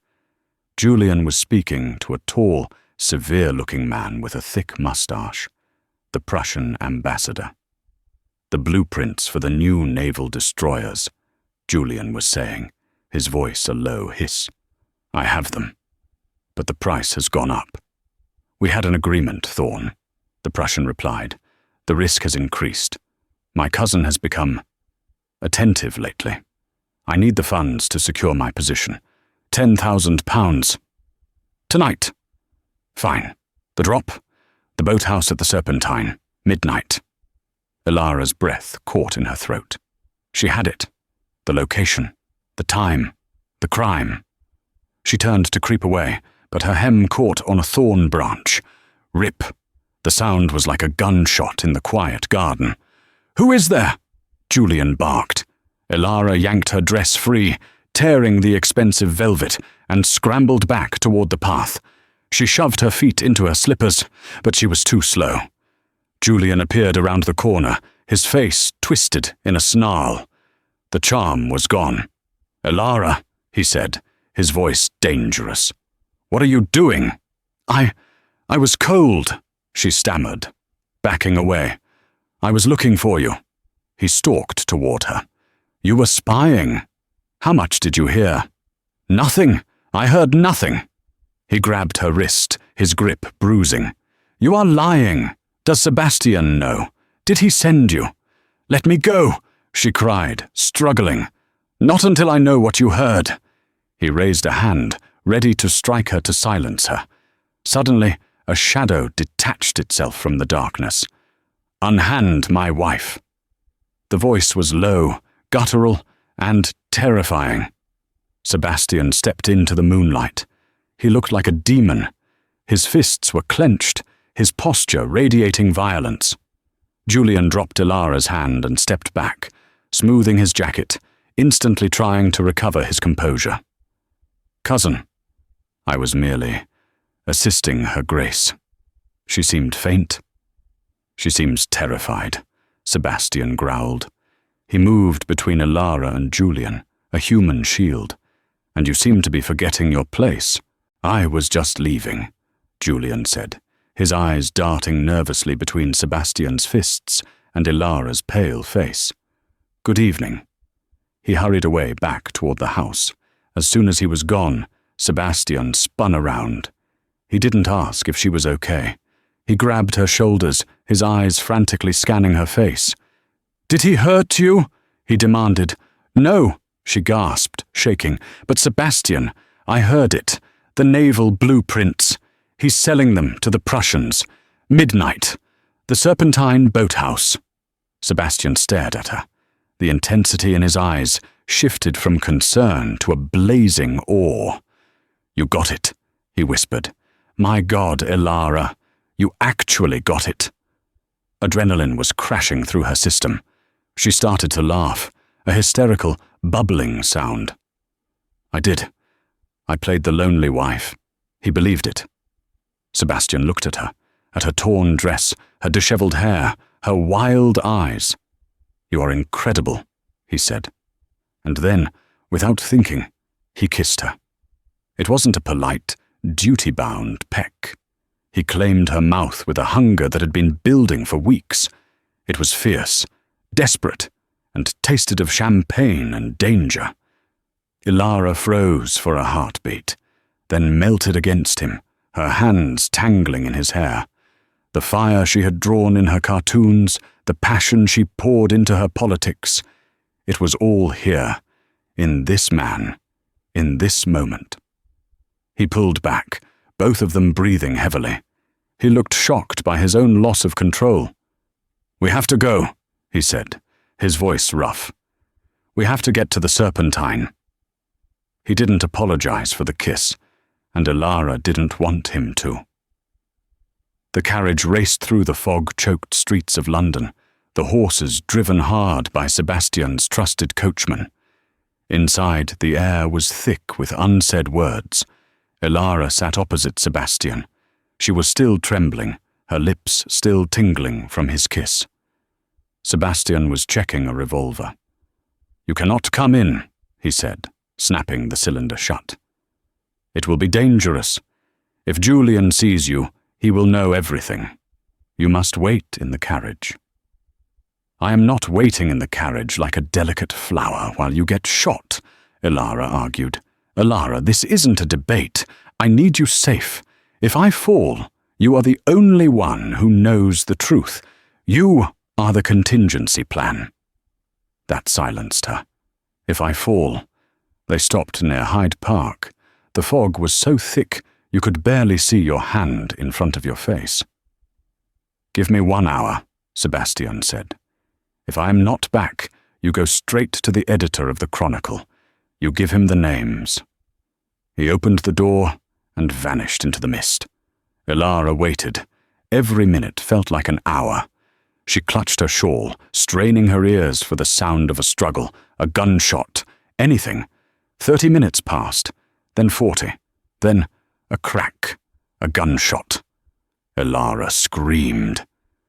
Julian was speaking to a tall, severe-looking man with a thick mustache, the Prussian ambassador. "The blueprints for the new naval destroyers," Julian was saying, his voice a low hiss. "I have them, but the price has gone up." "We had an agreement, Thorne," the Prussian replied. "The risk has increased. My cousin has become attentive lately. I need the funds to secure my position. £10,000. Tonight." "Fine. The drop? The boathouse at the Serpentine. Midnight." Ilara's breath caught in her throat. She had it. The location. The time. The crime. She turned to creep away, but her hem caught on a thorn branch. Rip. The sound was like a gunshot in the quiet garden. "Who is there?" Julian barked. Ilara yanked her dress free, tearing the expensive velvet, and scrambled back toward the path. She shoved her feet into her slippers, but she was too slow. Julian appeared around the corner, his face twisted in a snarl. The charm was gone. "Ilara," he said, his voice dangerous. "What are you doing?" I was cold," she stammered, backing away. "I was looking for you." He stalked toward her. "You were spying. How much did you hear?" "Nothing. I heard nothing." He grabbed her wrist, his grip bruising. "You are lying. Does Sebastian know? Did he send you?" "Let me go," she cried, struggling. "Not until I know what you heard." He raised a hand, ready to strike her to silence her. Suddenly, a shadow detached itself from the darkness. "Unhand my wife." The voice was low, guttural, and terrifying. Sebastian stepped into the moonlight. He looked like a demon. His fists were clenched, his posture radiating violence. Julian dropped Ilara's hand and stepped back, smoothing his jacket, instantly trying to recover his composure. "Cousin." I was merely assisting her grace. She seemed faint. "She seems terrified," Sebastian growled. He moved between Ilara and Julian, a human shield. "And you seem to be forgetting your place." "I was just leaving," Julian said, his eyes darting nervously between Sebastian's fists and Ilara's pale face. "Good evening." He hurried away back toward the house. As soon as he was gone, Sebastian spun around. He didn't ask if she was okay. He grabbed her shoulders, his eyes frantically scanning her face. "Did he hurt you?" he demanded. "No," she gasped, shaking. "But Sebastian, I heard it. The naval blueprints. He's selling them to the Prussians. Midnight. The Serpentine boathouse." Sebastian stared at her. The intensity in his eyes shifted from concern to a blazing awe. "You got it," he whispered. "My God, Ilara, you actually got it." Adrenaline was crashing through her system. She started to laugh, a hysterical, bubbling sound. "I did. I played the lonely wife." He believed it. Sebastian looked at her torn dress, her disheveled hair, her wild eyes. "You are incredible," he said. And then, without thinking, he kissed her. It wasn't a polite, duty-bound peck. He claimed her mouth with a hunger that had been building for weeks. It was fierce, desperate, and tasted of champagne and danger. Ilara froze for a heartbeat, then melted against him, her hands tangling in his hair. The fire she had drawn in her cartoons, the passion she poured into her politics, it was all here, in this man, in this moment. He pulled back, both of them breathing heavily. He looked shocked by his own loss of control. "We have to go," he said, his voice rough. "We have to get to the Serpentine." He didn't apologize for the kiss, and Ilara didn't want him to. The carriage raced through the fog-choked streets of London, the horses driven hard by Sebastian's trusted coachman. Inside, the air was thick with unsaid words. Ilara sat opposite Sebastian. She was still trembling, her lips still tingling from his kiss. Sebastian was checking a revolver. "You cannot come in," he said, snapping the cylinder shut. "It will be dangerous. If Julian sees you, he will know everything. You must wait in the carriage." "I am not waiting in the carriage like a delicate flower while you get shot," Ilara argued. "Ilara, this isn't a debate. I need you safe. If I fall, you are the only one who knows the truth. You are the contingency plan." That silenced her. "If I fall..." They stopped near Hyde Park. The fog was so thick you could barely see your hand in front of your face. "Give me 1 hour," Sebastian said. "If I am not back, you go straight to the editor of the Chronicle. You give him the names." He opened the door and vanished into the mist. Ilara waited. Every minute felt like an hour. She clutched her shawl, straining her ears for the sound of a struggle, a gunshot, anything. 30 minutes passed, then 40, then a crack, a gunshot. Ilara screamed.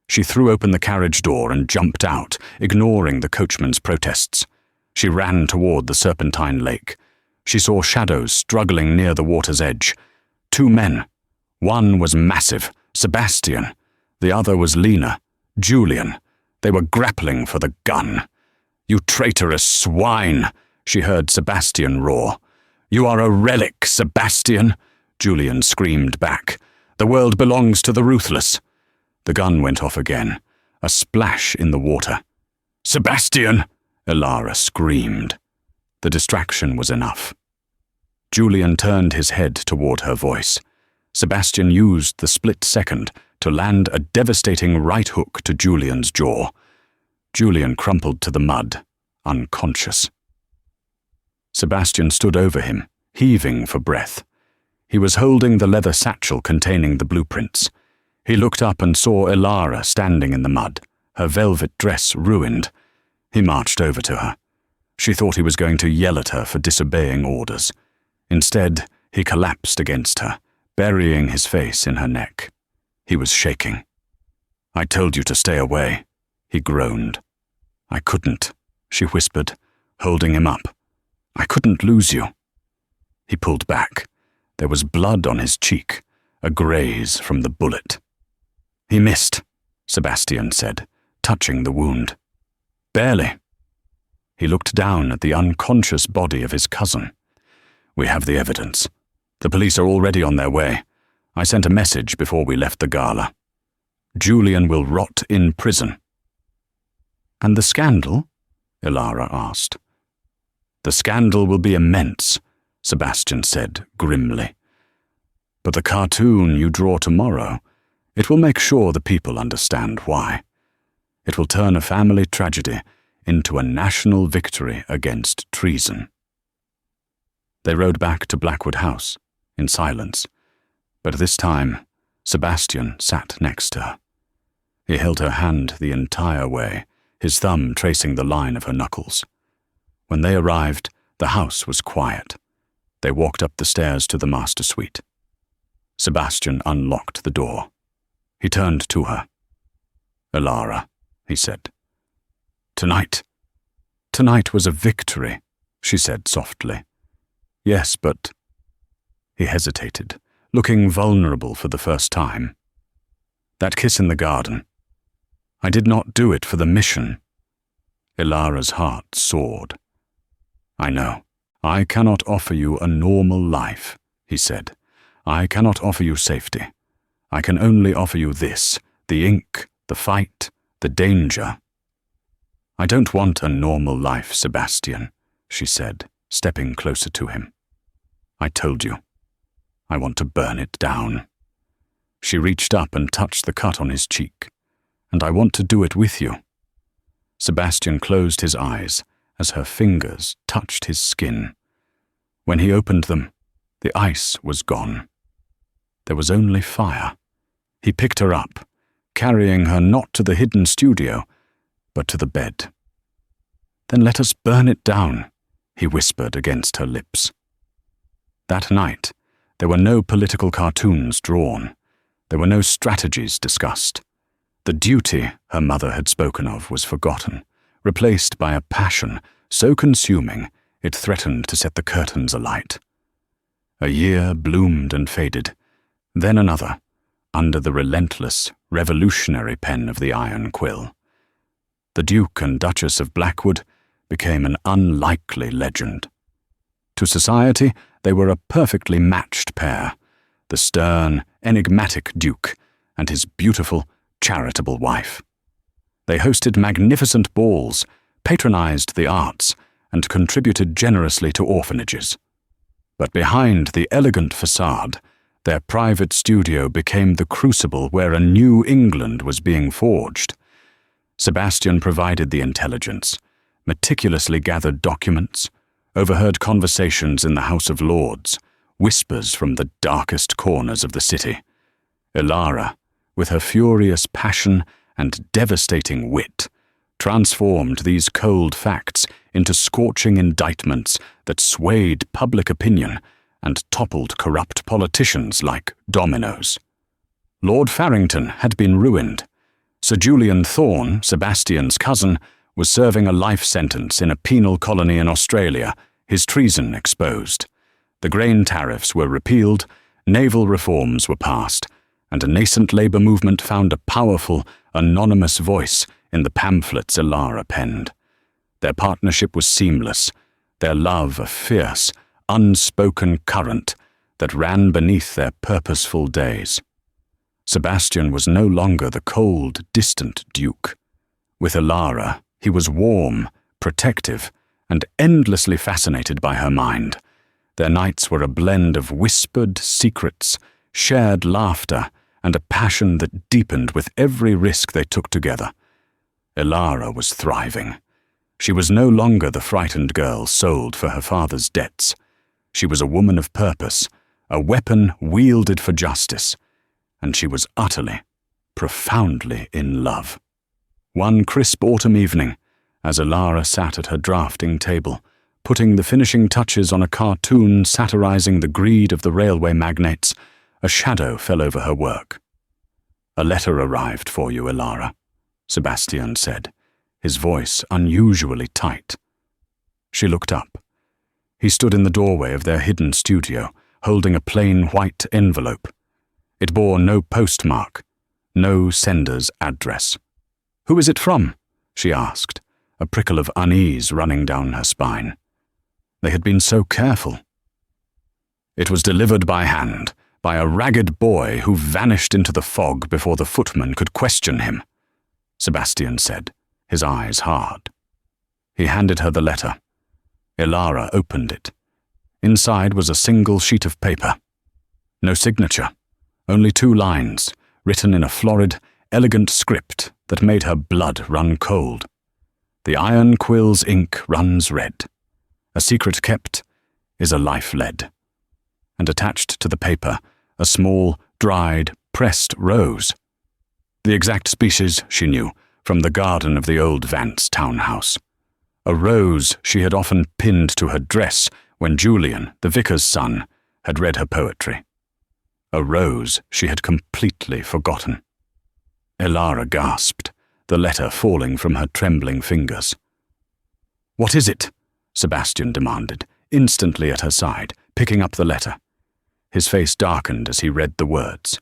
She threw open the carriage door and jumped out, ignoring the coachman's protests. She ran toward the Serpentine Lake. She saw shadows struggling near the water's edge. 2 men. One was massive, Sebastian. The other was leaner, Julian. They were grappling for the gun. "You traitorous swine!" she heard Sebastian roar. "You are a relic, Sebastian!" Julian screamed back. "The world belongs to the ruthless." The gun went off again, a splash in the water. "Sebastian!" Ilara screamed. The distraction was enough. Julian turned his head toward her voice. Sebastian used the split second to land a devastating right hook to Julian's jaw. Julian crumpled to the mud, unconscious. Sebastian stood over him, heaving for breath. He was holding the leather satchel containing the blueprints. He looked up and saw Ilara standing in the mud, her velvet dress ruined. He marched over to her. She thought he was going to yell at her for disobeying orders. Instead, he collapsed against her, burying his face in her neck. He was shaking. "I told you to stay away," he groaned. "I couldn't," she whispered, holding him up. "I couldn't lose you." He pulled back. There was blood on his cheek, a graze from the bullet. "He missed," Sebastian said, touching the wound. "Barely." He looked down at the unconscious body of his cousin. "We have the evidence. The police are already on their way. I sent a message before we left the gala. Julian will rot in prison." "And the scandal?" Ilara asked. "The scandal will be immense," Sebastian said grimly. "But the cartoon you draw tomorrow, it will make sure the people understand why. It will turn a family tragedy into a national victory against treason." They rode back to Blackwood House, in silence, but this time Sebastian sat next to her. He held her hand the entire way, his thumb tracing the line of her knuckles. When they arrived, the house was quiet. They walked up the stairs to the master suite. Sebastian unlocked the door. He turned to her. "Ilara," he said. "Tonight was a victory," she said softly. "Yes, but..." He hesitated, looking vulnerable for the first time. "That kiss in the garden. I did not do it for the mission." Ilara's heart soared. "I know. I cannot offer you a normal life," he said. "I cannot offer you safety. I can only offer you this, the ink, the fight, the danger." "I don't want a normal life, Sebastian," she said, stepping closer to him. "I told you. I want to burn it down." She reached up and touched the cut on his cheek. "And I want to do it with you." Sebastian closed his eyes as her fingers touched his skin. When he opened them, the ice was gone. There was only fire. He picked her up, carrying her not to the hidden studio, but to the bed. "Then let us burn it down," he whispered against her lips. That night, there were no political cartoons drawn. There were no strategies discussed. The duty her mother had spoken of was forgotten, replaced by a passion so consuming it threatened to set the curtains alight. A year bloomed and faded, then another, under the relentless, revolutionary pen of the Iron Quill. The Duke and Duchess of Blackwood became an unlikely legend. To society, they were a perfectly matched pair, the stern, enigmatic Duke and his beautiful, charitable wife. They hosted magnificent balls, patronized the arts, and contributed generously to orphanages. But behind the elegant facade, their private studio became the crucible where a new England was being forged. Sebastian provided the intelligence, meticulously gathered documents, overheard conversations in the House of Lords, whispers from the darkest corners of the city. Elara, with her furious passion and devastating wit, transformed these cold facts into scorching indictments that swayed public opinion and toppled corrupt politicians like dominoes. Lord Farrington had been ruined. Sir Julian Thorne, Sebastian's cousin, was serving a life sentence in a penal colony in Australia, his treason exposed. The grain tariffs were repealed, naval reforms were passed, and a nascent labour movement found a powerful, anonymous voice in the pamphlets Elara penned. Their partnership was seamless, their love a fierce, unspoken current that ran beneath their purposeful days. Sebastian was no longer the cold, distant Duke. With Elara, he was warm, protective, and endlessly fascinated by her mind. Their nights were a blend of whispered secrets, shared laughter, and a passion that deepened with every risk they took together. Elara was thriving. She was no longer the frightened girl sold for her father's debts. She was a woman of purpose, a weapon wielded for justice, and she was utterly, profoundly in love. One crisp autumn evening, as Elara sat at her drafting table, putting the finishing touches on a cartoon satirizing the greed of the railway magnates, a shadow fell over her work. "A letter arrived for you, Elara," Sebastian said, his voice unusually tight. She looked up. He stood in the doorway of their hidden studio, holding a plain white envelope. It bore no postmark, no sender's address. "Who is it from?" she asked, a prickle of unease running down her spine. They had been so careful. "It was delivered by hand, by a ragged boy who vanished into the fog before the footman could question him," Sebastian said, his eyes hard. He handed her the letter. Elara opened it. Inside was a single sheet of paper. No signature, only 2 lines, written in a florid, elegant script that made her blood run cold. "The Iron Quill's ink runs red. A secret kept is a life led." And attached to the paper, a small, dried, pressed rose. The exact species she knew from the garden of the old Vance townhouse. A rose she had often pinned to her dress when Julian, the vicar's son, had read her poetry. A rose she had completely forgotten. Elara gasped, the letter falling from her trembling fingers. "What is it?" Sebastian demanded, instantly at her side, picking up the letter. His face darkened as he read the words,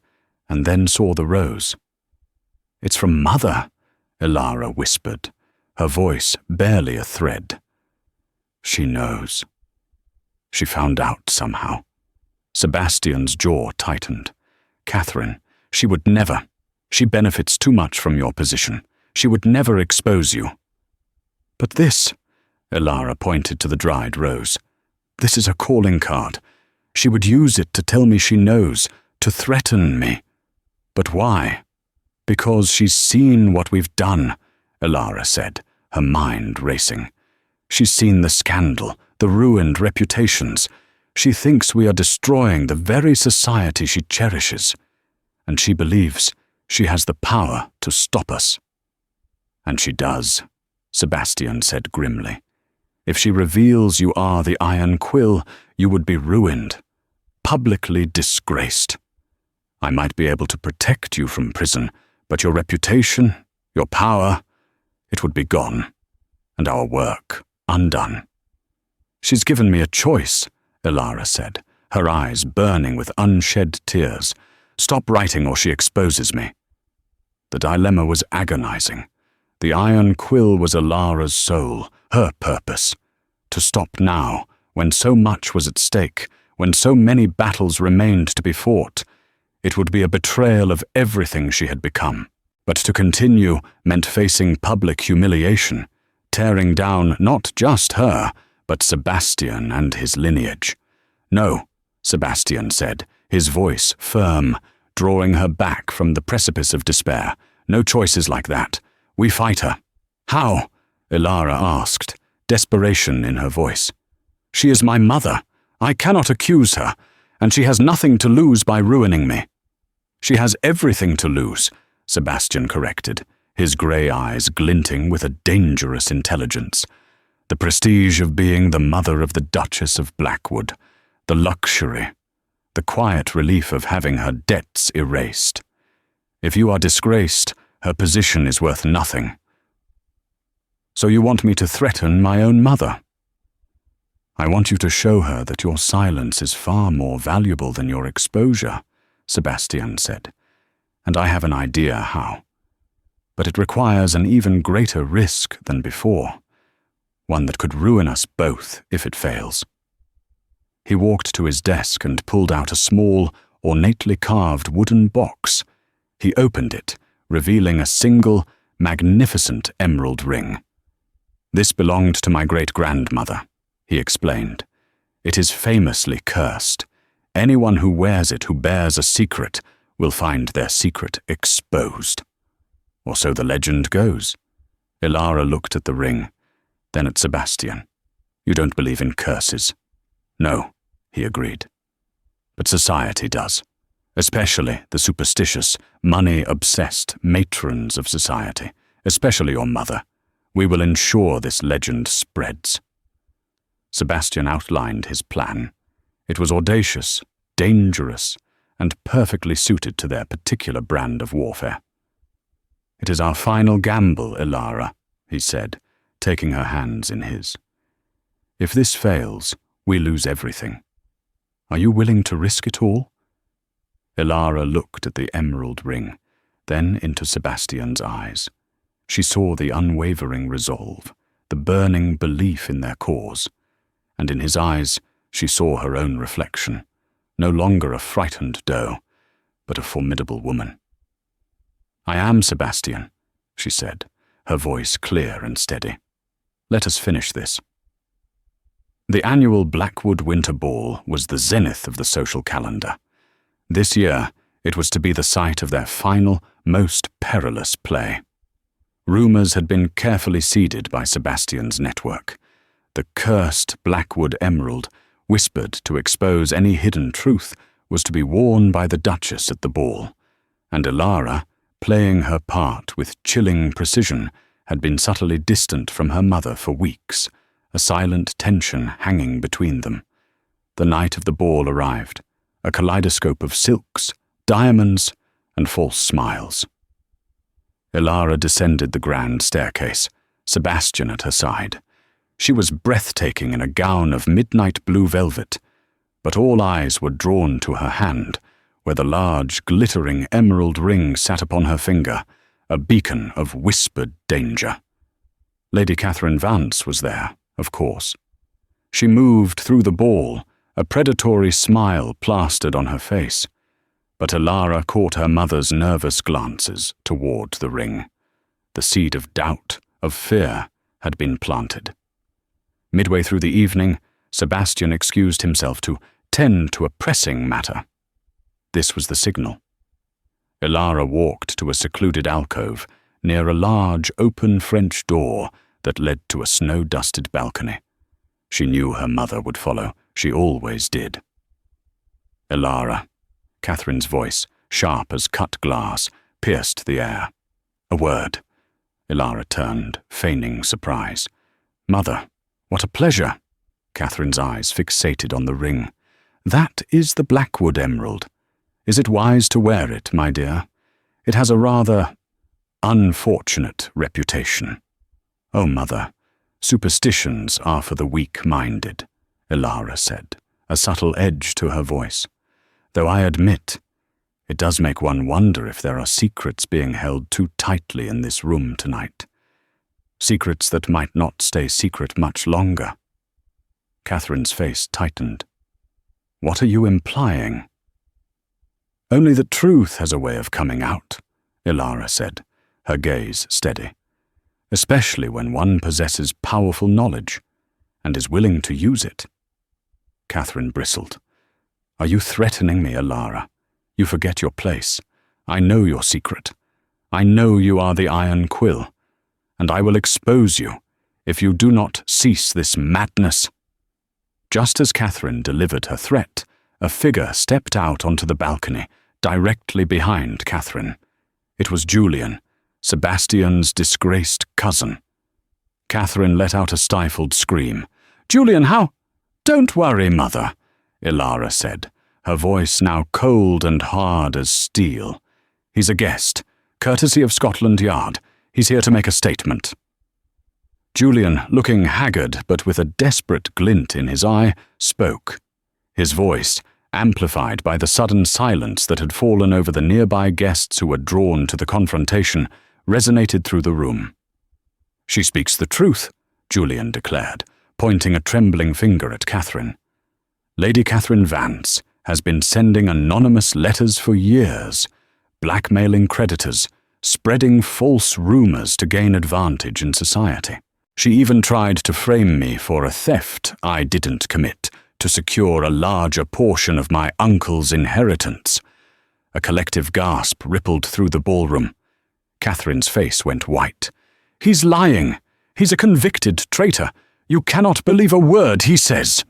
and then saw the rose. "It's from Mother," Elara whispered, her voice barely a thread. "She knows." She found out somehow. Sebastian's jaw tightened. "Catherine, she would never. She benefits too much from your position. She would never expose you." "But this," Elara pointed to the dried rose. "This is a calling card. She would use it to tell me she knows, to threaten me. But why?" "Because she's seen what we've done," Elara said, her mind racing. "She's seen the scandal, the ruined reputations. She thinks we are destroying the very society she cherishes. And she believes she has the power to stop us." "And she does," Sebastian said grimly. "If she reveals you are the Iron Quill, you would be ruined, publicly disgraced. I might be able to protect you from prison, but your reputation, your power, it would be gone, and our work undone. "She's given me a choice," Ilara said, her eyes burning with unshed tears. "Stop writing or she exposes me." The dilemma was agonizing. The iron quill was Ilara's soul, her purpose. To stop now, when so much was at stake, when so many battles remained to be fought, it would be a betrayal of everything she had become. But to continue meant facing public humiliation, tearing down not just her, but Sebastian and his lineage. "No," Sebastian said, his voice firm, drawing her back from the precipice of despair. "No choices like that. We fight her." "How?" Ilara asked, desperation in her voice. "She is my mother. I cannot accuse her, and she has nothing to lose by ruining me." "She has everything to lose," Sebastian corrected, his grey eyes glinting with a dangerous intelligence. "The prestige of being the mother of the Duchess of Blackwood, the luxury, the quiet relief of having her debts erased. If you are disgraced, her position is worth nothing." "So you want me to threaten my own mother?" "I want you to show her that your silence is far more valuable than your exposure," Sebastian said, "and I have an idea how. But it requires an even greater risk than before, one that could ruin us both if it fails." He walked to his desk and pulled out a small, ornately carved wooden box. He opened it, revealing a single, magnificent emerald ring. "This belonged to my great-grandmother," he explained. "It is famously cursed. Anyone who wears it who bears a secret will find their secret exposed. Or so the legend goes." Ilara looked at the ring, then at Sebastian. "You don't believe in curses?" "No," he agreed. "But society does, especially the superstitious, money-obsessed matrons of society, especially your mother. We will ensure this legend spreads." Sebastian outlined his plan. It was audacious, dangerous, and perfectly suited to their particular brand of warfare. "It is our final gamble, Ilara," he said, taking her hands in his. "If this fails, we lose everything. Are you willing to risk it all?" Ilara looked at the emerald ring, then into Sebastian's eyes. She saw the unwavering resolve, the burning belief in their cause, and in his eyes she saw her own reflection, no longer a frightened doe, but a formidable woman. "I am Sebastian," she said, her voice clear and steady. "Let us finish this." The annual Blackwood Winter Ball was the zenith of the social calendar. This year, it was to be the site of their final, most perilous play. Rumours had been carefully seeded by Sebastian's network. The cursed Blackwood emerald, whispered to expose any hidden truth, was to be worn by the Duchess at the ball, and Ilara, playing her part with chilling precision, had been subtly distant from her mother for weeks, a silent tension hanging between them. The night of the ball arrived, a kaleidoscope of silks, diamonds, and false smiles. Ilara descended the grand staircase, Sebastian at her side. She was breathtaking in a gown of midnight blue velvet, but all eyes were drawn to her hand, where the large, glittering emerald ring sat upon her finger, a beacon of whispered danger. Lady Catherine Vance was there, of course. She moved through the ball, a predatory smile plastered on her face, but Ilara caught her mother's nervous glances toward the ring. The seed of doubt, of fear, had been planted. Midway through the evening, Sebastian excused himself to tend to a pressing matter. This was the signal. Ilara walked to a secluded alcove near a large open French door that led to a snow-dusted balcony. She knew her mother would follow. She always did. "Ilara," Catherine's voice, sharp as cut glass, pierced the air. "A word." Ilara turned, feigning surprise. "Mother, what a pleasure." Catherine's eyes fixated on the ring. "That is the Blackwood emerald. Is it wise to wear it, my dear? It has a rather unfortunate reputation." "Oh, Mother," Superstitions are for the weak-minded, Ilara said, a subtle edge to her voice. Though I admit, it does make one wonder if there are secrets being held too tightly in this room tonight. Secrets that might not stay secret much longer. Catherine's face tightened. What are you implying? Only that truth has a way of coming out, Ilara said, her gaze steady. Especially when one possesses powerful knowledge and is willing to use it. Catherine bristled. Are you threatening me, Ilara? You forget your place. I know your secret. I know you are the Iron Quill, and I will expose you if you do not cease this madness. Just as Catherine delivered her threat, a figure stepped out onto the balcony, directly behind Catherine. It was Julian, Sebastian's disgraced cousin. Catherine let out a stifled scream. Julian, how? Don't worry, Mother, Ilara said, her voice now cold and hard as steel. He's a guest, courtesy of Scotland Yard. He's here to make a statement. Julian, looking haggard but with a desperate glint in his eye, spoke. His voice, amplified by the sudden silence that had fallen over the nearby guests who were drawn to the confrontation, resonated through the room. She speaks the truth, Julian declared, pointing a trembling finger at Catherine. Lady Catherine Vance has been sending anonymous letters for years, blackmailing creditors, spreading false rumors to gain advantage in society. She even tried to frame me for a theft I didn't commit to secure a larger portion of my uncle's inheritance. A collective gasp rippled through the ballroom. Catherine's face went white. He's lying. He's a convicted traitor. You cannot believe a word he says.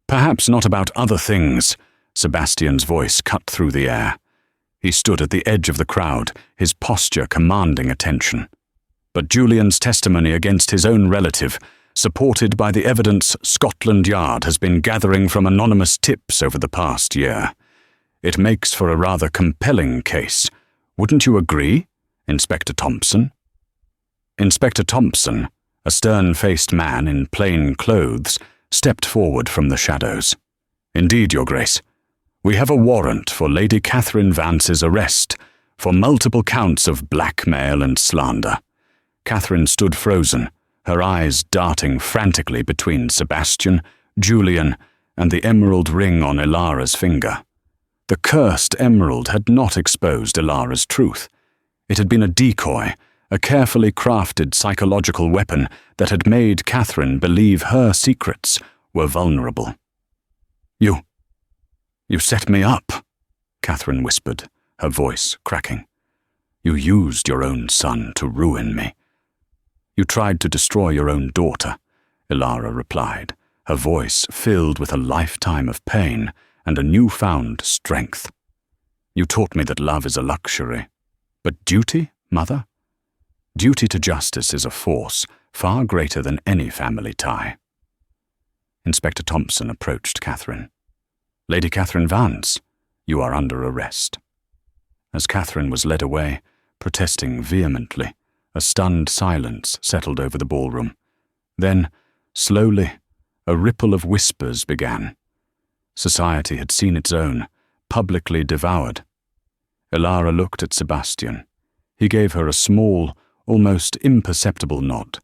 Perhaps not about other things, Sebastian's voice cut through the air. He stood at the edge of the crowd, his posture commanding attention. But Julian's testimony against his own relative, supported by the evidence Scotland Yard has been gathering from anonymous tips over the past year. It makes for a rather compelling case. Wouldn't you agree, Inspector Thompson? Inspector Thompson, a stern-faced man in plain clothes, stepped forward from the shadows. Indeed, Your Grace. We have a warrant for Lady Catherine Vance's arrest for multiple counts of blackmail and slander. Catherine stood frozen, her eyes darting frantically between Sebastian, Julian, and the emerald ring on Ilara's finger. The cursed emerald had not exposed Ilara's truth. It had been a decoy, a carefully crafted psychological weapon that had made Catherine believe her secrets were vulnerable. You set me up, Catherine whispered, her voice cracking. You used your own son to ruin me. You tried to destroy your own daughter, Ilara replied, her voice filled with a lifetime of pain and a newfound strength. You taught me that love is a luxury. But duty, Mother? Duty to justice is a force far greater than any family tie. Inspector Thompson approached Catherine. Lady Catherine Vance, you are under arrest. As Catherine was led away, protesting vehemently, a stunned silence settled over the ballroom. Then, slowly, a ripple of whispers began. Society had seen its own, publicly devoured. Ilara looked at Sebastian. He gave her a small, almost imperceptible nod.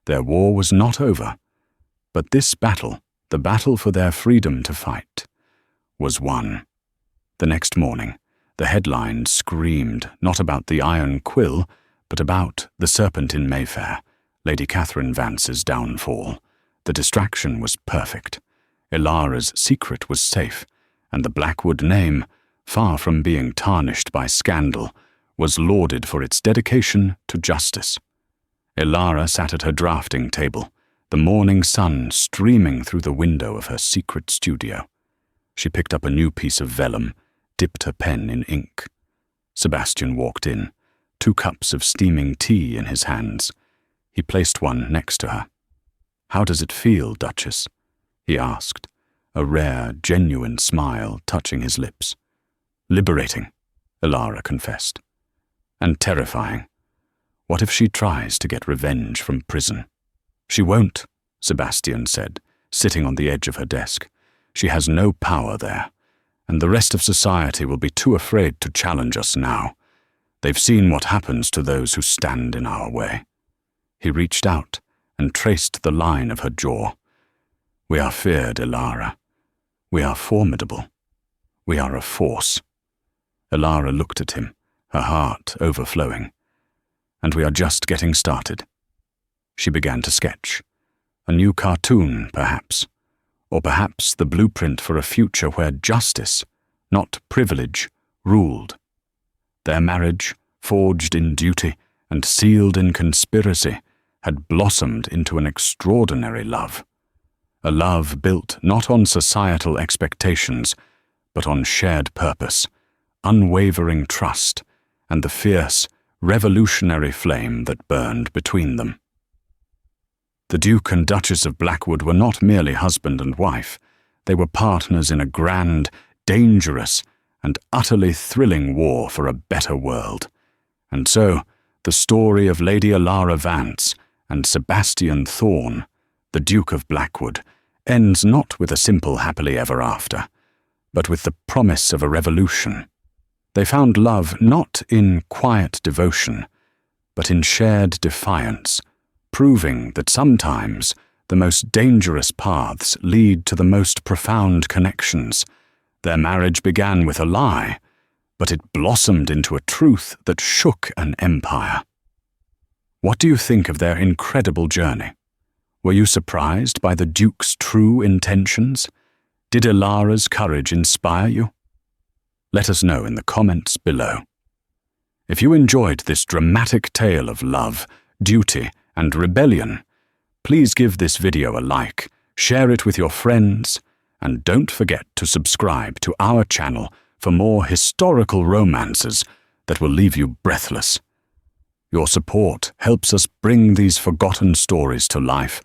Their war was not over, but this battle, the battle for their freedom to fight, was won. The next morning, the headlines screamed not about the Iron Quill, but about the Serpent in Mayfair, Lady Catherine Vance's downfall. The distraction was perfect. Ilara's secret was safe, and the Blackwood name, far from being tarnished by scandal, was lauded for its dedication to justice. Ilara sat at her drafting table, the morning sun streaming through the window of her secret studio. She picked up a new piece of vellum, dipped her pen in ink. Sebastian walked in, 2 cups of steaming tea in his hands. He placed one next to her. "How does it feel, Duchess?" he asked, a rare, genuine smile touching his lips. "Liberating," Ilara confessed. "And terrifying. What if she tries to get revenge from prison?" "She won't," Sebastian said, sitting on the edge of her desk. "She has no power there, and the rest of society will be too afraid to challenge us now. They've seen what happens to those who stand in our way." He reached out and traced the line of her jaw. "We are feared, Elara. We are formidable. We are a force." Elara looked at him, her heart overflowing. "And we are just getting started." She began to sketch. A new cartoon, perhaps. Or perhaps the blueprint for a future where justice, not privilege, ruled. Their marriage, forged in duty and sealed in conspiracy, had blossomed into an extraordinary love. A love built not on societal expectations, but on shared purpose, unwavering trust, and the fierce, revolutionary flame that burned between them. The Duke and Duchess of Blackwood were not merely husband and wife. They were partners in a grand, dangerous, and utterly thrilling war for a better world. And so, the story of Lady Elara Vance and Sebastian Thorne, the Duke of Blackwood, ends not with a simple happily ever after, but with the promise of a revolution. They found love not in quiet devotion, but in shared defiance, proving that sometimes the most dangerous paths lead to the most profound connections. Their marriage began with a lie, but it blossomed into a truth that shook an empire. What do you think of their incredible journey? Were you surprised by the Duke's true intentions? Did Elara's courage inspire you? Let us know in the comments below. If you enjoyed this dramatic tale of love, duty, and rebellion, please give this video a like, share it with your friends, and don't forget to subscribe to our channel for more historical romances that will leave you breathless. Your support helps us bring these forgotten stories to life